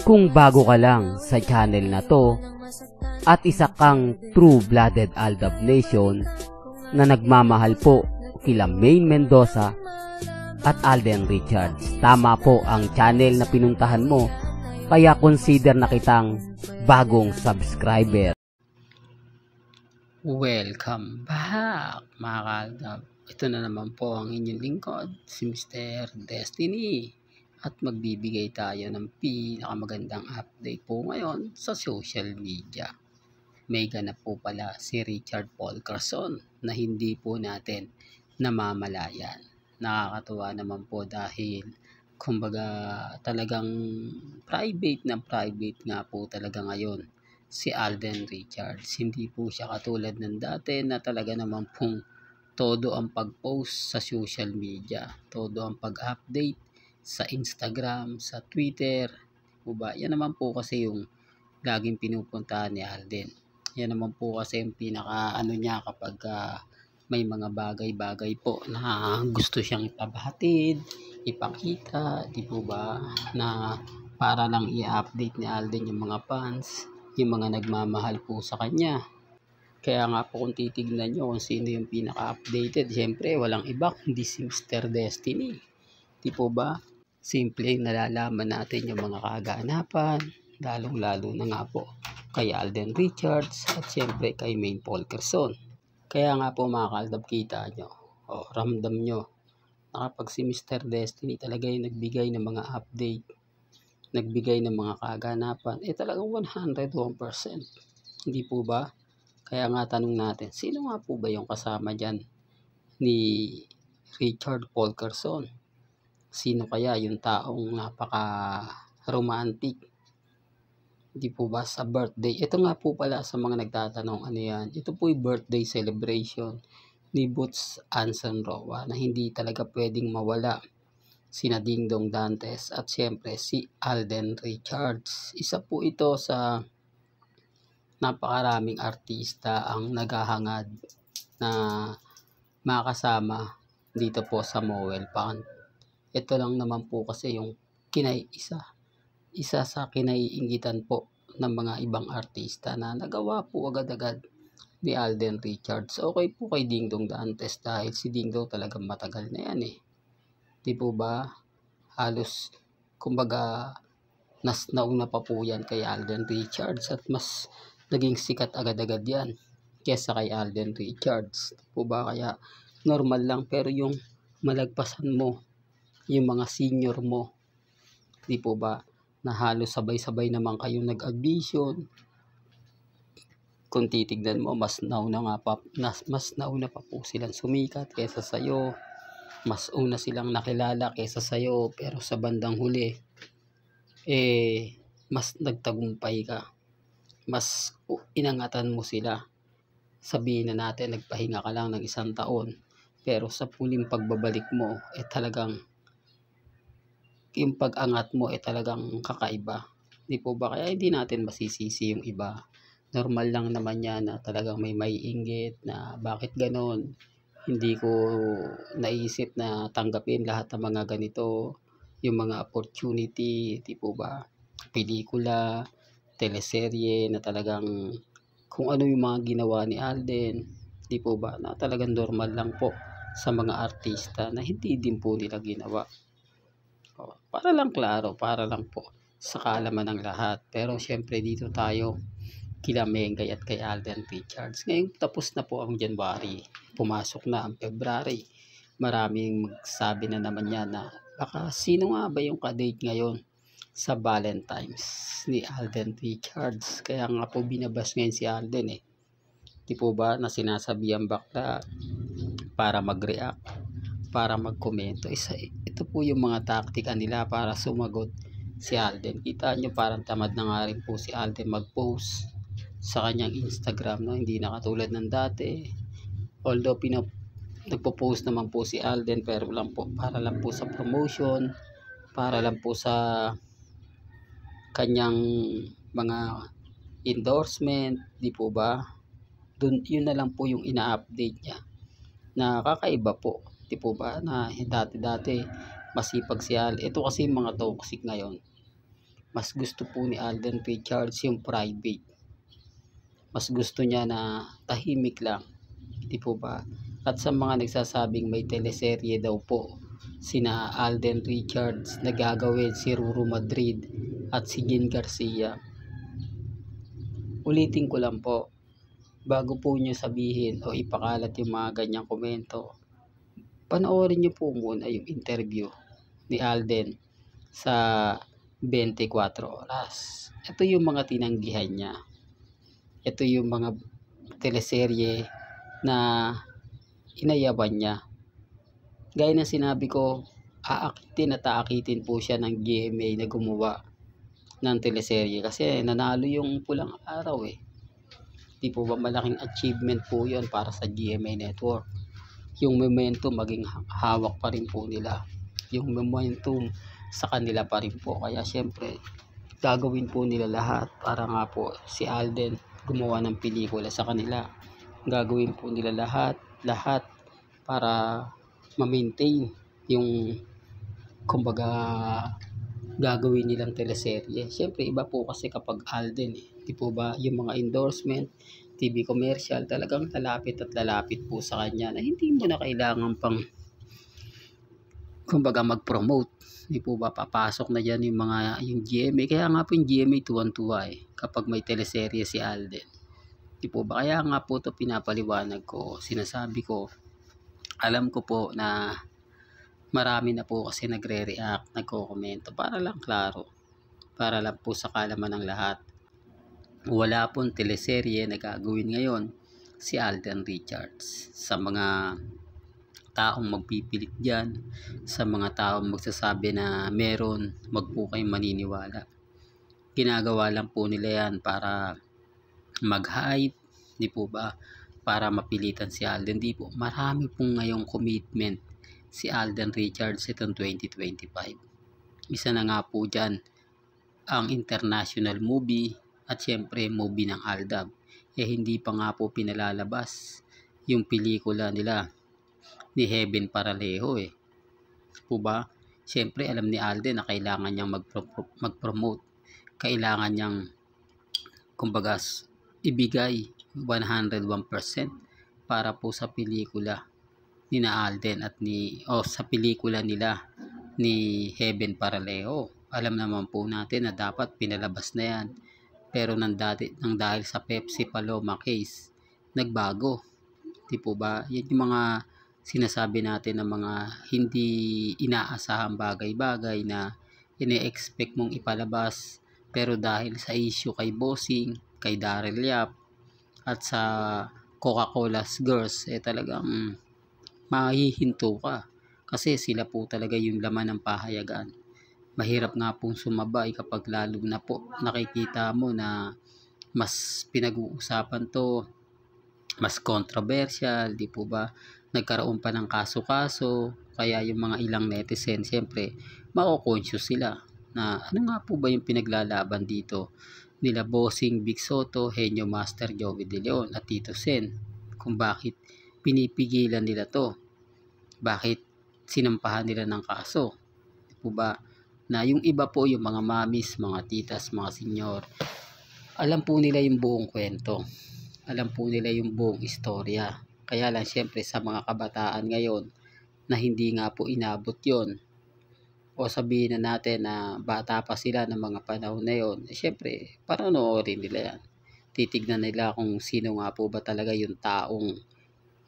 Kung bago ka lang sa channel na to at isa kang true-blooded Aldab Nation na nagmamahal po kila Maine Mendoza at Alden Richards, tama po ang channel na pinuntahan mo, kaya consider na kitang bagong subscriber. Welcome back mga kaaldab. Ito na naman po ang inyong lingkod, si Mr. Destiny. At magbibigay tayo ng pinakamagandang update po ngayon sa social media. May ganap po pala si Richard Paul Carson na hindi po natin namamalayan. Nakakatuwa naman po dahil kumbaga talagang private nga po talaga ngayon si Alden Richards. Hindi po siya katulad ng dati na talaga naman pong todo ang pag-post sa social media, todo ang pag-update sa Instagram, sa Twitter. Yan naman po kasi yung laging pinupuntahan ni Alden. Yan naman po kasi yung pinaka niya kapag may mga bagay-bagay po na gusto siyang ipabatid, ipakita, di po ba? Na para lang i-update ni Alden yung mga fans, yung mga nagmamahal po sa kanya. Kaya nga po kung titignan nyo kung sino yung pinaka-updated, siyempre walang iba kundi si Mr. Destiny. Di po ba? Simple nalalaman natin yung mga kaganapan, lalong-lalo na nga po kay Alden Richards at siyempre kay Maine Paul Carson. Kaya nga po mga kaaldab, kita nyo, ramdam nyo, na kapag si Mr. Destiny talaga yung nagbigay ng mga update, nagbigay ng mga kaganapan, talagang 101%. Hindi po ba? Kaya nga tanong natin, sino nga po ba yung kasama dyan ni Richard Paul Carson? Sino kaya yung taong napaka-romantic? Di po ba sa birthday? Ito nga po pala sa mga nagtatanong ano yan. Ito po yung birthday celebration ni Boots Anson Roa na hindi talaga pwedeng mawala sina Dingdong Dantes at siyempre si Alden Richards. Isa po ito sa napakaraming artista ang naghahangad na makasama dito po sa Mowel Pond. Ito lang naman po kasi yung isa sa kinaiingitan po ng mga ibang artista na nagawa po agad-agad ni Alden Richards. Okay po kay Dingdong Dantes dahil si Dingdong talagang matagal na yan eh. Di po ba? Halos kumbaga nauna pa po yan kay Alden Richards at mas naging sikat agad-agad yan kesa kay Alden Richards. Di po ba? Kaya normal lang, pero yung malagpasan mo yung mga senior mo, di po ba, na halos sabay-sabay naman kayong nag-audition. Kung titignan mo, mas nauna pa po silang sumikat kaysa sa'yo. Mas una silang nakilala kaysa sa'yo, pero sa bandang huli mas nagtagumpay ka. Mas inangatan mo sila. Sabihin na natin nagpahinga ka lang ng 1 taon, pero sa puling pagbabalik mo talagang yung pag-angat mo talagang kakaiba. Di po ba? Kaya hindi natin masisisi yung iba. Normal lang naman yan na talagang may maiinggit na bakit ganon. Hindi ko naisip na tanggapin lahat ng mga ganito, yung mga opportunity, di po ba? Pelikula, teleserye na talagang kung ano yung mga ginawa ni Alden, di po ba? Na talagang normal lang po sa mga artista na hindi din po nila ginawa. Para lang klaro, para lang po sa kaalaman ng lahat. Pero syempre dito tayo kila Mengay at kay Alden Richards. Ngayon tapos na po ang January, pumasok na ang February. Maraming magsabi na naman yan na baka sino nga ba yung kadate ngayon sa Valentine's ni Alden Richards. Kaya nga po binabas ngayon si Alden di po ba, na sinasabihan bakla para mag-react, para magkomento. Ito po yung mga taktika nila para sumagot si Alden. Kita nyo parang tamad na nga rin po si Alden mag-post sa kanyang Instagram, no? Hindi na katulad ng dati. Although nagpo-post naman po si Alden, pero lang po para lang po sa promotion, para lang po sa kanyang mga endorsement, di po ba? Yun na lang po yung ina-update niya na kakaiba po. Di po ba? Na dati masipag si Al. Ito kasi mga toxic ngayon. Mas gusto po ni Alden Richards yung private. Mas gusto niya na tahimik lang, di po ba? At sa mga nagsasabing may teleserye daw po sina Alden Richards na gagawin, si Ruru Madrid at si Jean Garcia, ulitin ko lang po, bago po niyo sabihin o ipakalat yung mga ganyang komento, panoorin niyo po muna yung interview ni Alden sa 24 oras. Ito yung mga tinanggihan niya. Ito yung mga teleserye na inayaban niya. Gaya ng sinabi ko, aakitin po siya ng GMA na gumawa ng teleserye kasi nanalo yung Pulang Araw eh. Di po ba malaking achievement po yun para sa GMA Network. Yung momentum maging hawak pa rin po nila. Yung momentum sa kanila pa rin po. Kaya syempre, gagawin po nila lahat para nga po si Alden gumawa ng pelikula sa kanila. Gagawin po nila lahat para ma-maintain yung kumbaga gagawin nilang teleserye. Syempre iba po kasi kapag Alden eh. Di po ba yung mga endorsement, TV commercial, talagang lalapit at lalapit po sa kanya na hindi mo na kailangan pang kumbaga mag-promote. Di po ba papasok na dyan yung GMA. Kaya nga po yung GMA tuwan-tuwa eh kapag may teleserye si Alden. Di po ba? Kaya nga po ito pinapaliwanag ko, sinasabi ko, alam ko po na marami na po kasi nagre-react, nagko-komento para lang klaro, para lang po sa kaalaman ng lahat. Wala pong teleserye na gagawin ngayon si Alden Richards. Sa mga taong magpipilit dyan, sa mga taong magsasabi na meron, wag po kayong maniniwala. Ginagawa lang po nila yan para mag-hype, di po ba? Para mapilitan si Alden. Di po, marami pong ngayong commitment si Alden Richards itong 2025. Isa na nga po dyan ang international movie at syempre movie ng Aldab. Hindi pa nga po pinalalabas yung pelikula nila ni Heaven Paralejo eh. Po ba? Syempre alam ni Alden na kailangan niyang mag-promote. Kailangan niyang kumbaga ibigay 101% para po sa pelikula ni Alden at sa pelikula nila ni Heaven Paralejo. Alam naman po natin na dapat pinalabas na yan. Pero nang dahil sa Pepsi Paloma case, nagbago. Di po ba? Yan yung mga sinasabi natin na mga hindi inaasahang bagay-bagay na ine-expect mong ipalabas. Pero dahil sa issue kay Bossing, kay Daryl Yap, at sa Coca-Cola's Girls, talagang mahihinto ka. Kasi sila po talaga yung laman ng pahayagan. Mahirap nga pong sumabay kapag lalo na po nakikita mo na mas pinag-uusapan to, mas controversial, di po ba? Nagkaroon pa ng kaso-kaso, kaya yung mga ilang netizen, siyempre, mako-conscious sila na ano nga po ba yung pinaglalaban dito nila Bossing Big Soto, Henyo Master Joey De Leon at Tito Sen, kung bakit pinipigilan nila to, bakit sinampahan nila ng kaso, di po ba? Na yung iba po, yung mga mamis, mga titas, mga senyor, alam po nila yung buong kwento, alam po nila yung buong istorya. Kaya lang syempre sa mga kabataan ngayon na hindi nga po inabot yon, o sabihin na natin na bata pa sila ng mga panahon na yon, syempre panonoorin nila yan, titignan nila kung sino nga po ba talaga yung taong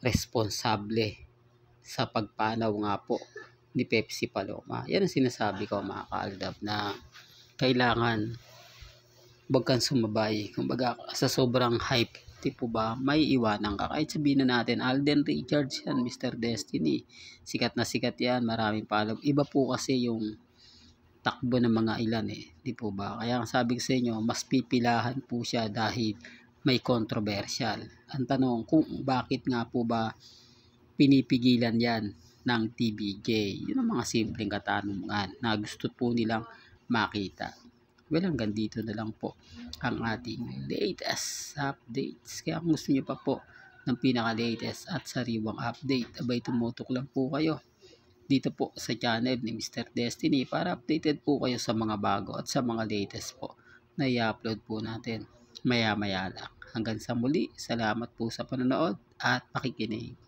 responsable sa pagpanaw nga po ni Pepsi Paloma. Yan ang sinasabi ko mga kaaldab, na kailangan wag kang sumabay. Kumbaga sa sobrang hype, di po ba, may iwanan ka. Kahit sabihin na natin Alden Richards yan, Mr. Destiny, sikat na sikat yan, maraming follow. Iba po kasi yung takbo ng mga ilan di po ba? Kaya sabi ko sa inyo, mas pipilahan po siya dahil may controversial. Ang tanong kung bakit nga po ba pinipigilan yan ng TVJ. Yun ang mga simpleng katanungan na gusto po nilang makita. Well, hanggang dito na lang po ang ating latest updates. Kaya kung gusto nyo pa po ng pinaka-latest at sariwang update, abay tumutok lang po kayo dito po sa channel ni Mr. Destiny para updated po kayo sa mga bago at sa mga latest po na i-upload po natin maya maya lang. Hanggang sa muli, salamat po sa panonood at pakikinig.